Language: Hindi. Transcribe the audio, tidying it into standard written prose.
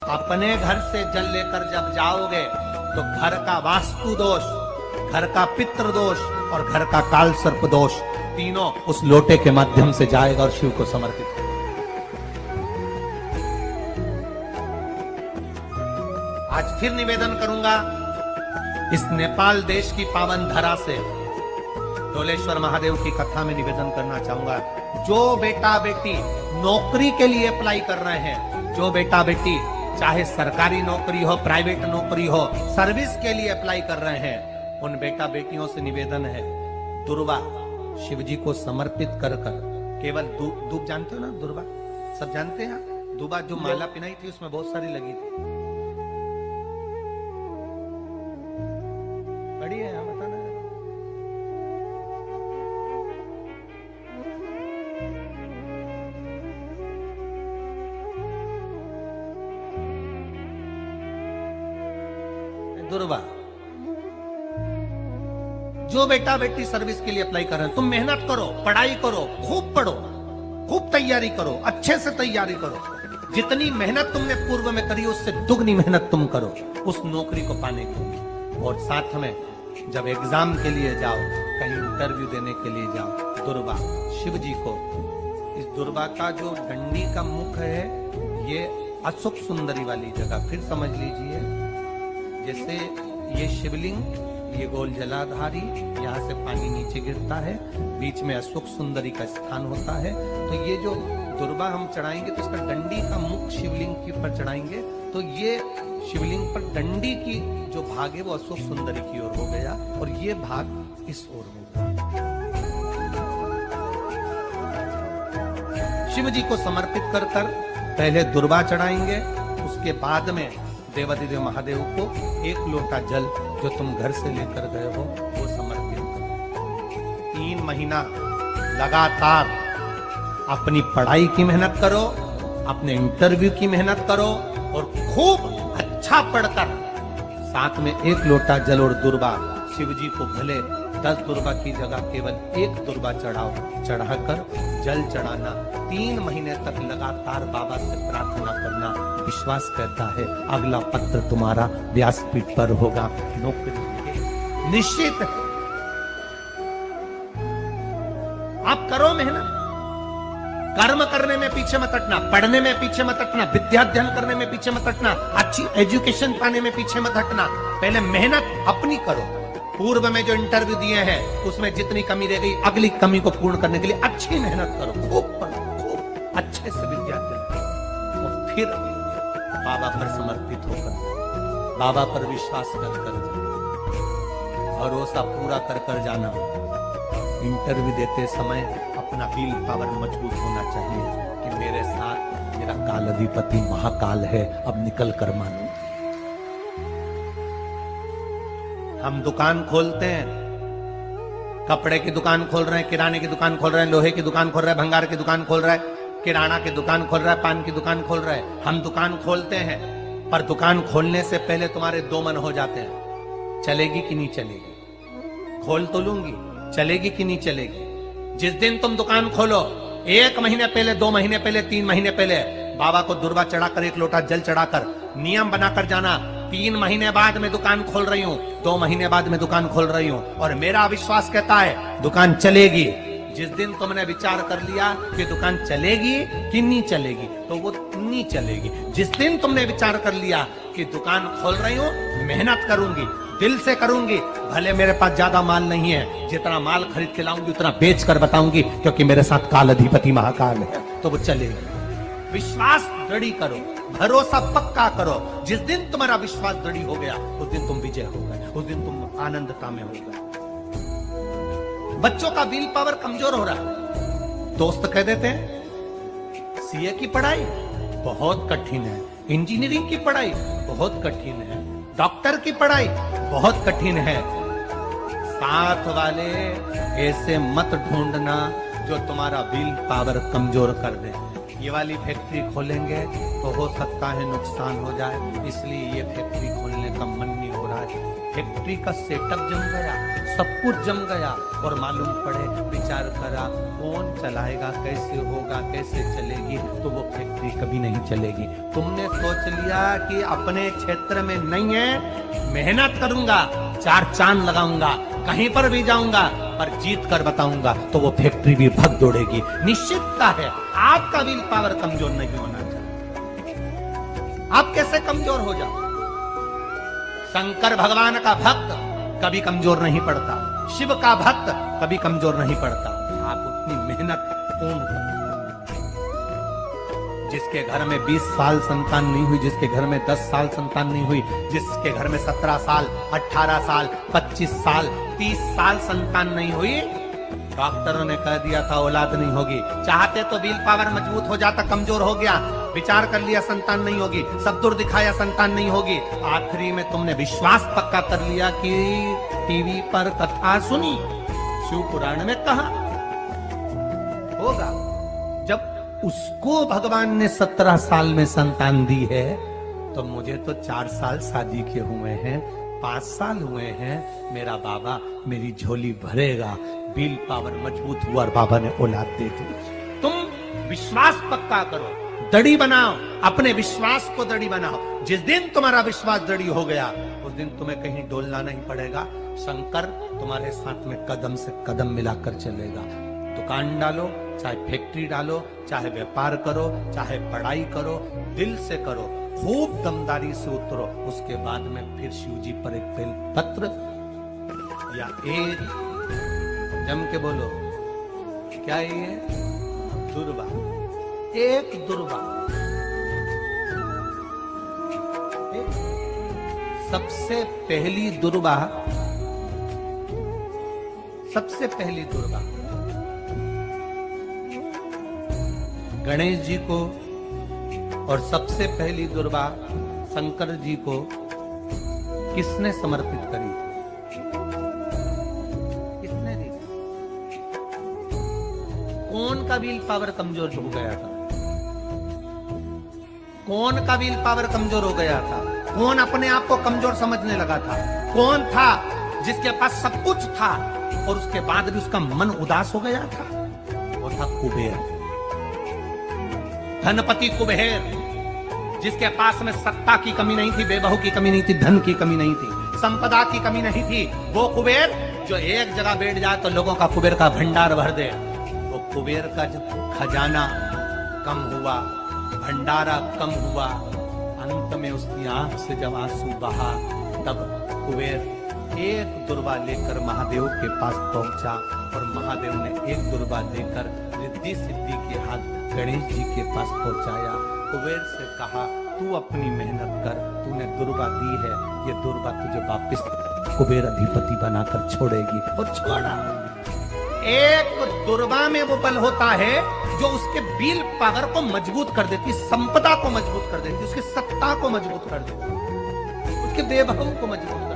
अपने घर से जल लेकर जब जाओगे तो घर का वास्तु दोष, घर का पितृ दोष और घर का काल सर्प दोष तीनों उस लोटे के माध्यम से जाएगा और शिव को समर्पित करेगा। आज फिर निवेदन करूंगा, इस नेपाल देश की पावन धरा से डोलेश्वर महादेव की कथा में निवेदन करना चाहूंगा। जो बेटा बेटी नौकरी के लिए अप्लाई कर रहे हैं, जो बेटा बेटी चाहे सरकारी नौकरी हो, प्राइवेट नौकरी हो, सर्विस के लिए अप्लाई कर रहे हैं, उन बेटा बेटियों से निवेदन है, दुर्वा शिव जी को समर्पित कर कर केवल दूब जानते हो ना, दुर्वा सब जानते हैं। दुबा जो माला पिनाई थी उसमें बहुत सारी लगी थी, बड़ी है, बताना। दुर्वा, जो बेटा बेटी सर्विस के लिए अप्लाई कर रहे हैं, तुम मेहनत करो, पढ़ाई करो, खूब पढ़ो, खूब तैयारी करो, अच्छे से तैयारी करो। जितनी मेहनत तुमने पूर्व में करी उससे दुगनी मेहनत तुम करो उस नौकरी को पाने के लिए। और साथ में जब एग्जाम के लिए जाओ, कहीं इंटरव्यू देने के लिए जाओ, दुर्वा शिव जी को, इस दुर्वा का जो डंडी का मुख है ये अशुभ सुंदरी वाली जगह, फिर समझ लीजिए जैसे ये शिवलिंग, ये गोल जलाधारी, यहाँ से पानी नीचे गिरता है, बीच में अशोक सुंदरी का स्थान होता है। तो ये जो दुर्वा हम चढ़ाएंगे तो इसका डंडी का मुख शिवलिंग के ऊपर चढ़ाएंगे तो ये शिवलिंग पर डंडी की जो भाग है वो अशोक सुंदरी की ओर हो गया और ये भाग इस ओर होगा। शिव जी को समर्पित कर कर पहले दुर्वा चढ़ाएंगे, उसके बाद में देवाधिदेव महादेव को एक लोटा जल जो तुम घर से लेकर गए हो वो समर्पित करो। 3 महीना लगातार अपनी पढ़ाई की मेहनत करो, अपने इंटरव्यू की मेहनत करो और खूब अच्छा पढ़कर साथ में एक लोटा जल और दुर्वा, शिव जी को भले 10 दुर्वा की जगह केवल 1 दुर्वा चढ़ाओ, चढ़ाकर जल चढ़ाना, 3 महीने तक लगातार बाबा से प्रार्थना करना। विश्वास कहता है अगला पत्र तुम्हारा व्यासपीठ पर होगा, नौकरी निश्चित है। आप करो मेहनत, कर्म करने में पीछे मत हटना, पढ़ने में पीछे मत हटना, विद्या अध्ययन करने में पीछे मत हटना, अच्छी एजुकेशन पाने में पीछे मत हटना। पहले मेहनत अपनी करो। पूर्व में जो इंटरव्यू दिए हैं उसमें जितनी कमी रह गई, अगली कमी को पूर्ण करने के लिए अच्छी मेहनत करो, खूब पढ़ो, खूब अच्छे से विद्या अध्ययन करो और फिर बाबा पर समर्पित होकर, बाबा पर विश्वास कर कर और वो सब पूरा कर कर जाना। इंटरव्यू देते समय अपना विल पावर मजबूत होना चाहिए कि मेरे साथ मेरा काल अधिपति महाकाल है, अब निकल कर मानो। हम दुकान खोलते हैं, कपड़े की दुकान खोल रहे हैं, किराने की दुकान खोल रहे हैं, लोहे की दुकान खोल रहे हैं, भंगार की दुकान खोल रहा है, किराना की दुकान खोल रहा है, पान की दुकान खोल रहा है। हम दुकान खोलते हैं पर दुकान खोलने से पहले तुम्हारे 2 मन हो जाते हैं, चलेगी कि नहीं चलेगी, खोल तो लूंगी, चलेगी कि नहीं चलेगी। जिस दिन तुम दुकान खोलो 1 महीने पहले, 2 महीने पहले, 3 महीने पहले बाबा को दुर्वा चढ़ाकर 1 लोटा जल चढ़ाकर नियम बनाकर जाना, 3 महीने बाद में दुकान खोल रही हूं, 2 महीने बाद में दुकान खोल रही हूं और मेरा विश्वास कहता है दुकान चलेगी। जिस दिन तुमने विचार कर लिया कि दुकान चलेगी कि नहीं चलेगी तो वो नहीं चलेगी। जिस दिन तुमने विचार कर लिया कि दुकान खोल रही हूं, मेहनत करूंगी, दिल से करूंगी, भले मेरे पास ज्यादा माल नहीं है, जितना माल खरीद के लाऊंगी उतना बेच कर बताऊंगी क्योंकि मेरे साथ काल अधिपति महाकाल है, तो वो चलेगी। विश्वास दृढ़ करो, भरोसा पक्का करो। जिस दिन तुम्हारा विश्वास दृढ़ हो गया उस दिन तुम विजय हो गए, उस दिन तुम आनंदता में हो गए। बच्चों का विल पावर कमजोर हो रहा है, दोस्त कह देते हैं सीए की पढ़ाई बहुत कठिन है, इंजीनियरिंग की पढ़ाई बहुत कठिन है, डॉक्टर की पढ़ाई बहुत कठिन है। साथ वाले ऐसे मत ढूंढना जो तुम्हारा विल पावर कमजोर कर दे। ये वाली फैक्ट्री खोलेंगे तो हो सकता है नुकसान हो जाए, इसलिए ये फैक्ट्री खोलने का मन नहीं हो रहा है। फैक्ट्री का सेटअप जम गया, सब कुछ जम गया, और मालूम पड़े, विचार करा कौन चलाएगा, कैसे होगा, कैसे चलेगी, तो वो फैक्ट्री कभी नहीं चलेगी। तुमने सोच लिया कि अपने क्षेत्र में नहीं है, मेहनत करूंगा, 4 चांद लगाऊंगा, कहीं पर भी जाऊंगा, पर जीत कर बताऊंगा, तो वो फैक्ट्री भी भग दौड़ेगी। निश्चितता है आपका विल पावर कमजोर नहीं होना चाहिए। आप कैसे कमजोर हो जाओ? शंकर भगवान का भक्त कभी कमजोर नहीं पड़ता, शिव का भक्त कभी कमजोर नहीं पड़ता। आप उतनी मेहनत कौन करें? जिसके घर में 20 साल संतान नहीं हुई, जिसके घर में 10 साल संतान नहीं हुई, जिसके घर में 17 साल, 18 साल, 25 साल, 30 साल संतान नहीं हुई, डॉक्टरों ने कह दिया था औलाद नहीं होगी। चाहते तो विल पावर मजबूत हो जाता, कमजोर हो गया, विचार कर लिया संतान नहीं होगी, सब दूर दिखाया संतान नहीं होगी, आखिरी में तुमने विश्वास पक्का कर लिया कि टीवी पर कथा सुनी, शिव पुराण में कहा होगा। जब उसको भगवान ने 17 साल में संतान दी है, तो मुझे तो 4 साल शादी के हुए हैं, 5 साल हुए हैं, मेरा बाबा मेरी झोली भरेगा। विल पावर मजबूत हुआ और बाबा ने औलाद दे दी। तुम विश्वास पक्का करो, दड़ी बनाओ, अपने विश्वास को दड़ी बनाओ। जिस दिन तुम्हारा विश्वास दड़ी हो गया, उस दिन तुम्हें कहीं डोलना नहीं पड़ेगा। शंकर तुम्हारे साथ में कदम से कदम मिलाकर चलेगा। दुकान डालो, चाहे फैक्ट्री डालो, चाहे व्यापार करो, चाहे पढ़ाई करो, दिल से करो, खूब दमदारी से उतरो। उसके बाद में फिर शिव जी पर एक बेल पत्र या एक, जम के बोलो, क्या ये दुर्वा, एक दुर्वा, सबसे पहली दुर्वा, सबसे पहली दुर्वा गणेश जी को, और सबसे पहली दुर्वा शंकर जी को किसने समर्पित करी? किसने दी? कौन का विल पावर कमजोर हो गया था? कौन का विल पावर कमजोर हो गया था? कौन अपने आप को कमजोर समझने लगा था? कौन था जिसके पास सब कुछ था और उसके बाद भी उसका मन उदास हो गया था? वो था कुबेर, धनपति कुबेर, जिसके पास में सत्ता की कमी नहीं थी, बेबहू की कमी नहीं थी, धन की कमी नहीं थी, संपदा की कमी नहीं थी। वो कुबेर जो एक जगह बैठ जाए तो लोगों का कुबेर का भंडार भर दे। वो कुबेर का जब खजाना कम हुआ, भंडारा कम हुआ, अंत में उसकी आंख से जब आंसू बहा, तब कुबेर एक दुर्वा लेकर महादेव के पास पहुंचा, और महादेव ने एक दुर्वा देकर रिद्धि सिद्धि के हाथ गणेश जी के पास पहुंचाया। कुबेर से कहा, तू अपनी मेहनत कर, तूने दुर्वा दी है, ये दुर्वा तुझे वापस कुबेर अधिपति बनाकर छोड़ेगी। और छोड़ा। एक दुर्वा में वो बल होता है जो उसके विल पावर को मजबूत कर देती, संपदा को मजबूत कर देती, उसकी सत्ता को मजबूत कर देती, उसके बेबहू को मजबूत कर